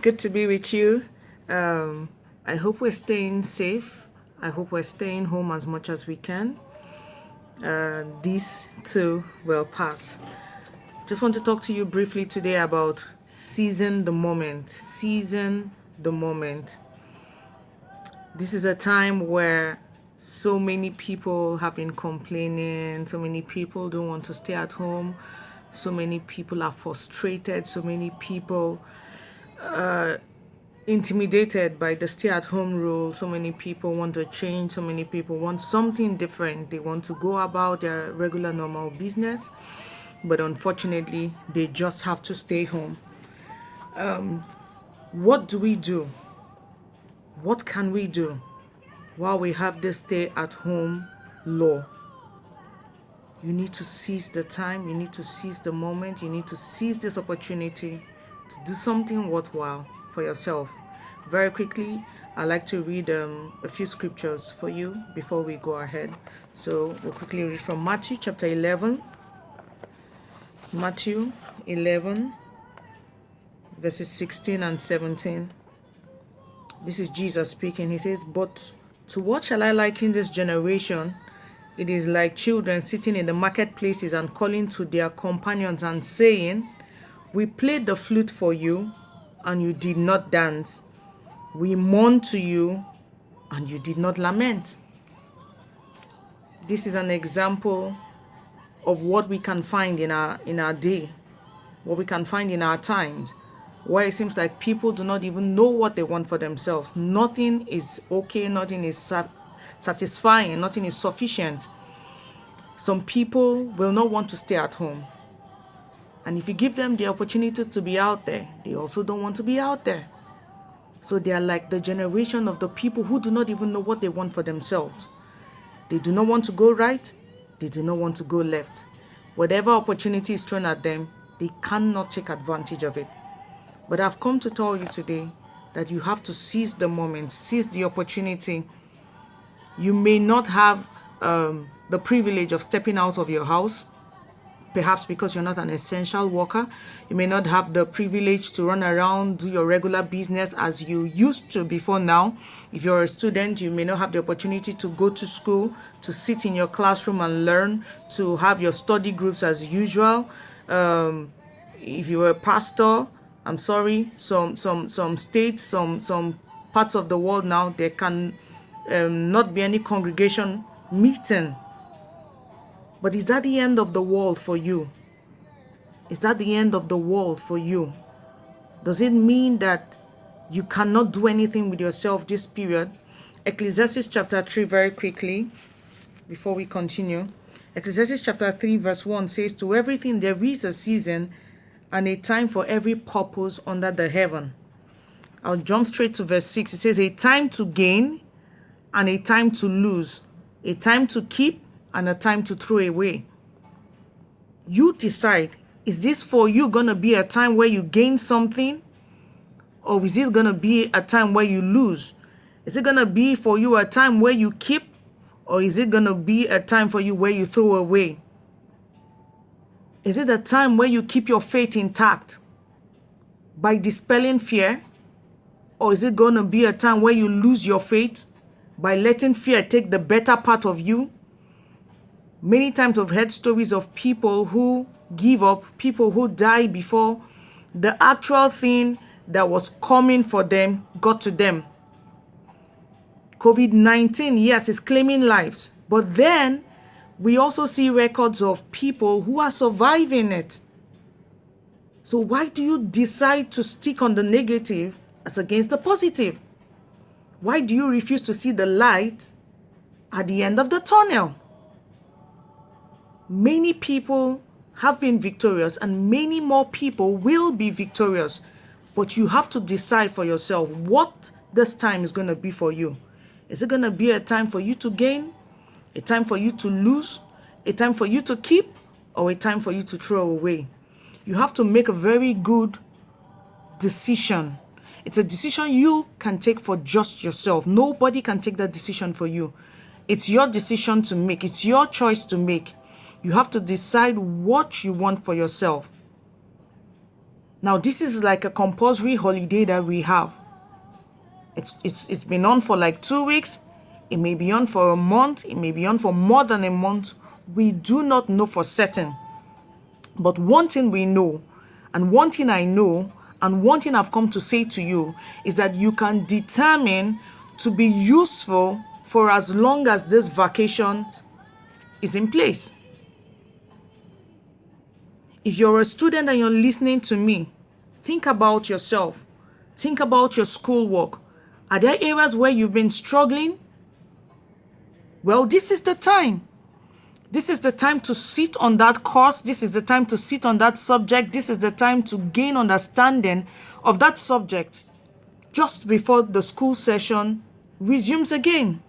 Good to be with you. I hope we're staying safe. I hope we're staying home as much as we can. This too will pass. Just want to talk to you briefly today about seizing the moment. Seizing the moment. This is a time where so many people have been complaining, so many people don't want to stay at home, so many people are frustrated, so many people intimidated by the stay-at-home rule. So many people want to change, so many people want something different. They want to go about their regular normal business, but unfortunately they just have to stay home. What do we do? What can we do while we have this stay-at-home law? You need to seize the time, you need to seize the moment, you need to seize this opportunity to do something worthwhile for yourself. Very quickly, I'd like to read a few scriptures for you before we go ahead. So we'll quickly read from Matthew chapter 11. Matthew 11, verses 16 and 17. This is Jesus speaking. He says, "But to what shall I liken this generation? It is like children sitting in the marketplaces and calling to their companions and saying, 'We played the flute for you, and you did not dance. We mourned to you, and you did not lament.'" This is an example of what we can find in our day, what we can find in our times, where it seems like people do not even know what they want for themselves. Nothing is okay, nothing is satisfying, nothing is sufficient. Some people will not want to stay at home. And if you give them the opportunity to be out there, they also don't want to be out there. So they are like the generation of the people who do not even know what they want for themselves. They do not want to go right. They do not want to go left. Whatever opportunity is thrown at them, they cannot take advantage of it. But I've come to tell you today that you have to seize the moment, seize the opportunity. You may not have the privilege of stepping out of your house, perhaps because you're not an essential worker. You may not have the privilege to run around, do your regular business as you used to before now. If you're a student, you may not have the opportunity to go to school, to sit in your classroom and learn, to have your study groups as usual. If you're a pastor, I'm sorry, some states, some parts of the world now, there can not be any congregation meeting. But is that the end of the world for you? Is that the end of the world for you? Does it mean that you cannot do anything with yourself this period? Ecclesiastes chapter 3, very quickly, before we continue. Ecclesiastes chapter 3, verse 1 says, "To everything there is a season and a time for every purpose under the heaven." I'll jump straight to verse 6. It says, "A time to gain and a time to lose, a time to keep and a time to throw away." You decide, is this for you going to be a time where you gain something? Or is it going to be a time where you lose? Is it going to be for you a time where you keep? Or is it going to be a time for you where you throw away? Is it a time where you keep your faith intact by dispelling fear? Or is it going to be a time where you lose your faith by letting fear take the better part of you? Many times I've heard stories of people who give up, people who die before the actual thing that was coming for them got to them. COVID-19, yes, is claiming lives, but then we also see records of people who are surviving it. So why do you decide to stick on the negative as against the positive? Why do you refuse to see the light at the end of the tunnel? Many people have been victorious and many more people will be victorious. But you have to decide for yourself what this time is going to be for you. Is it going to be a time for you to gain, a time for you to lose, a time for you to keep, or a time for you to throw away? You have to make a very good decision. It's a decision you can take for just yourself. Nobody can take that decision for you. It's your decision to make. It's your choice to make. You have to decide what you want for yourself. Now, this is like a compulsory holiday that we have. It's been on for like 2 weeks. It may be on for a month. It may be on for more than a month. We do not know for certain. But one thing we know, and one thing I know, and one thing I've come to say to you is that you can determine to be useful for as long as this vacation is in place. If you're a student and you're listening to me, think about yourself. Think about your schoolwork. Are there areas where you've been struggling? Well, this is the time. This is the time to sit on that course. This is the time to sit on that subject. This is the time to gain understanding of that subject just before the school session resumes again.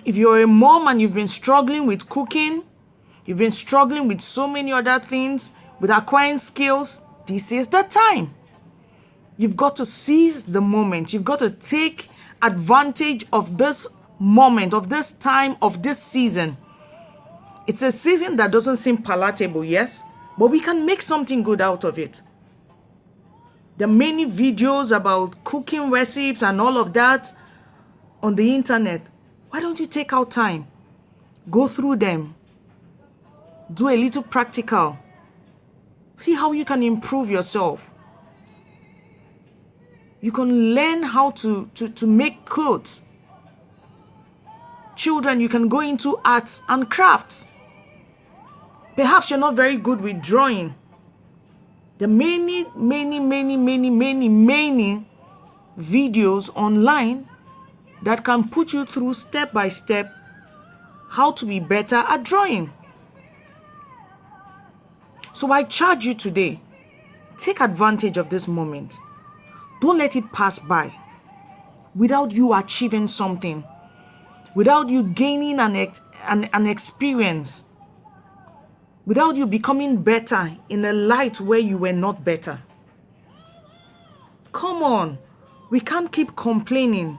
If you're a mom and you've been struggling with cooking, you've been struggling with so many other things, with acquiring skills, this is the time. You've got to seize the moment. You've got to take advantage of this moment, of this time, of this season. It's a season that doesn't seem palatable, yes, but we can make something good out of it. There are many videos about cooking recipes and all of that on the internet. Why don't you take out time? Go through them. Do a little practical. See how you can improve yourself. You can learn how to make clothes. Children, you can go into arts and crafts. Perhaps you're not very good with drawing. There are many videos online that can put you through step by step how to be better at drawing. So I charge you today, take advantage of this moment. Don't let it pass by without you achieving something, without you gaining an experience, without you becoming better in a light where you were not better. Come on, we can't keep complaining.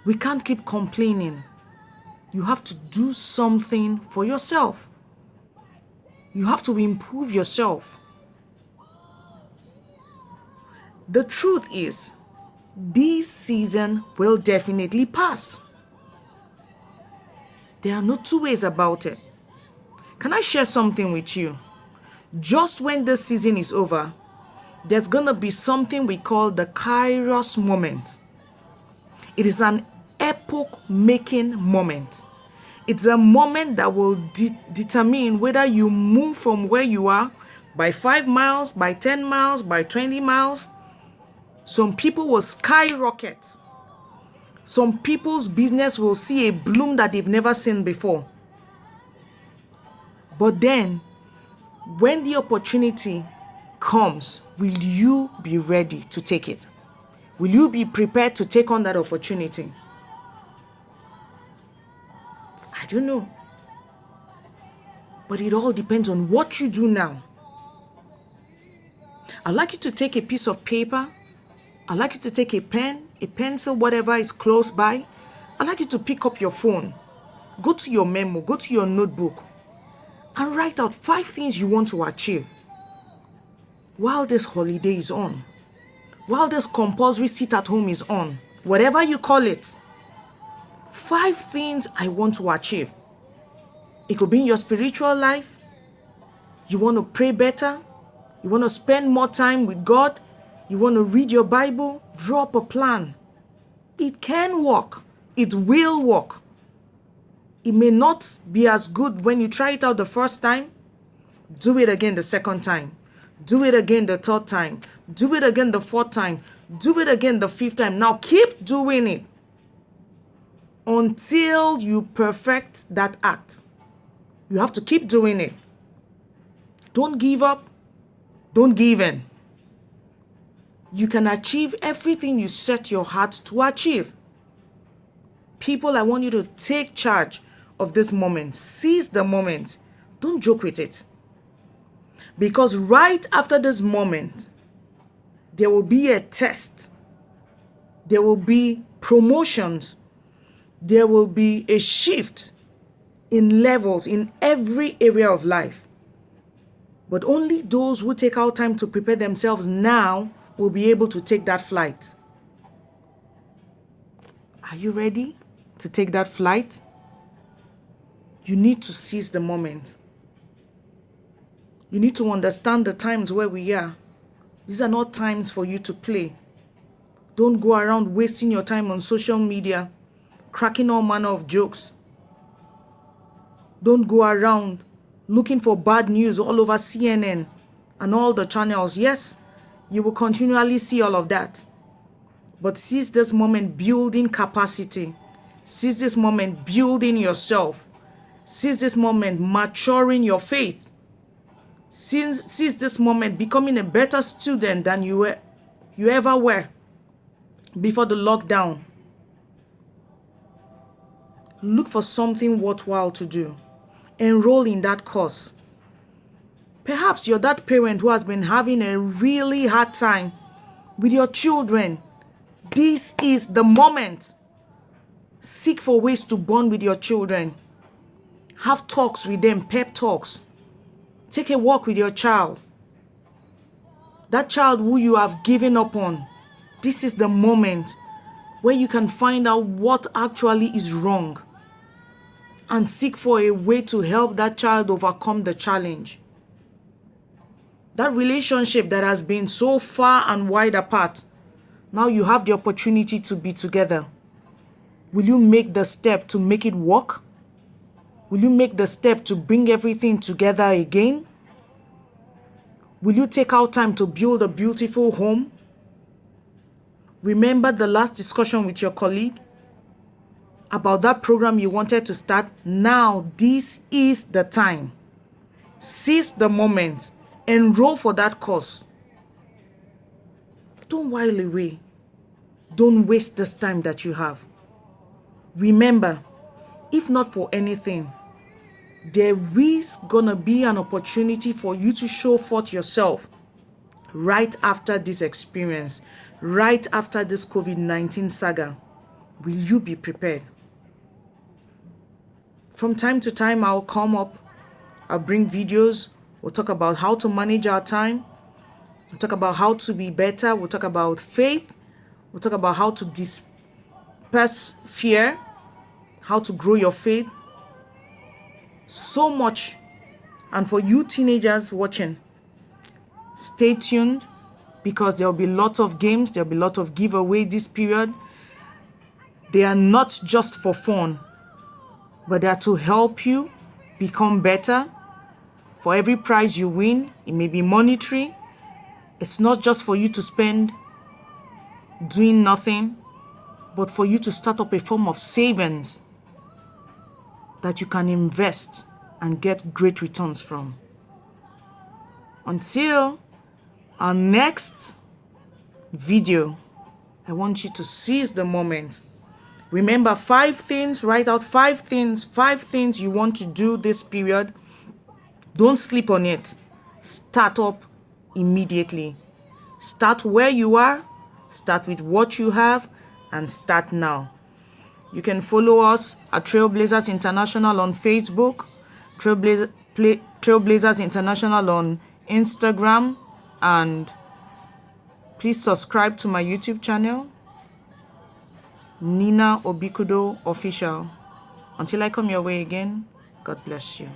We can't keep complaining. You have to do something for yourself. You have to improve yourself. The truth is, this season will definitely pass. There are no two ways about it. Can I share something with you? Just when the season is over, there's going to be something we call the Kairos moment. It is an epoch-making moment. It's a moment that will determine whether you move from where you are by 5 miles, by 10 miles, by 20 miles. Some people will skyrocket. Some people's business will see a bloom that they've never seen before. But then, when the opportunity comes, will you be ready to take it? Will you be prepared to take on that opportunity? I don't know. But it all depends on what you do now. I'd like you to take a piece of paper. I'd like you to take a pen, a pencil, whatever is close by. I'd like you to pick up your phone. Go to your memo, go to your notebook, and write out 5 things you want to achieve while this holiday is on, while this compulsory sit at home is on, whatever you call it. 5 things I want to achieve. It could be in your spiritual life. You want to pray better. You want to spend more time with God. You want to read your Bible. Draw up a plan. It can work. It will work. It may not be as good when you try it out the first time. Do it again the second time. Do it again the third time. Do it again the fourth time. Do it again the 5th time. Now keep doing it until you perfect that act. You have to keep doing it. Don't give up. Don't give in. You can achieve everything you set your heart to achieve. People, I want you to take charge of this moment. Seize the moment. Don't joke with it. Because right after this moment, there will be a test. There will be promotions. There will be a shift in levels in every area of life. But only those who take out time to prepare themselves now will be able to take that flight. Are you ready to take that flight? You need to seize the moment. You need to understand the times where we are. These are not times for you to play. Don't go around wasting your time on social media, cracking all manner of jokes. Don't go around looking for bad news all over CNN and all the channels. Yes, you will continually see all of that. But seize this moment building capacity. Seize this moment building yourself. Seize this moment maturing your faith. Seize this moment becoming a better student than you ever were before the lockdown. Look for something worthwhile to do. Enroll in that course. Perhaps you're that parent who has been having a really hard time with your children. This is the moment. Seek for ways to bond with your children. Have talks with them, pep talks. Take a walk with your child. That child who you have given up on. This is the moment where you can find out what actually is wrong and seek for a way to help that child overcome the challenge. That relationship that has been so far and wide apart, now you have the opportunity to be together. Will you make the step to make it work? Will you make the step to bring everything together again? Will you take out time to build a beautiful home? Remember the last discussion with your colleague about that program you wanted to start? Now, this is the time. Seize the moment. Enroll for that course. Don't while away. Don't waste this time that you have. Remember, if not for anything, there is gonna be an opportunity for you to show forth yourself right after this experience, right after this COVID-19 saga. Will you be prepared? From time to time, I'll come up, I'll bring videos, we'll talk about how to manage our time, we'll talk about how to be better, we'll talk about faith, we'll talk about how to disperse fear, how to grow your faith. So much. And for you teenagers watching, stay tuned because there'll be lots of games, there'll be lots of giveaway this period. They are not just for fun, but they are to help you become better. For every prize you win, it may be monetary. It's not just for you to spend doing nothing, but for you to start up a form of savings that you can invest and get great returns from. Until our next video, I want you to seize the moment. Remember 5 things, write out 5 things you want to do this period. Don't sleep on it. Start up immediately. Start where you are, start with what you have, and start now. You can follow us at Trailblazers International on Facebook, Trailblazers International on Instagram, and please subscribe to my YouTube channel, Nina Obikudo Official. Until I come your way again, God bless you.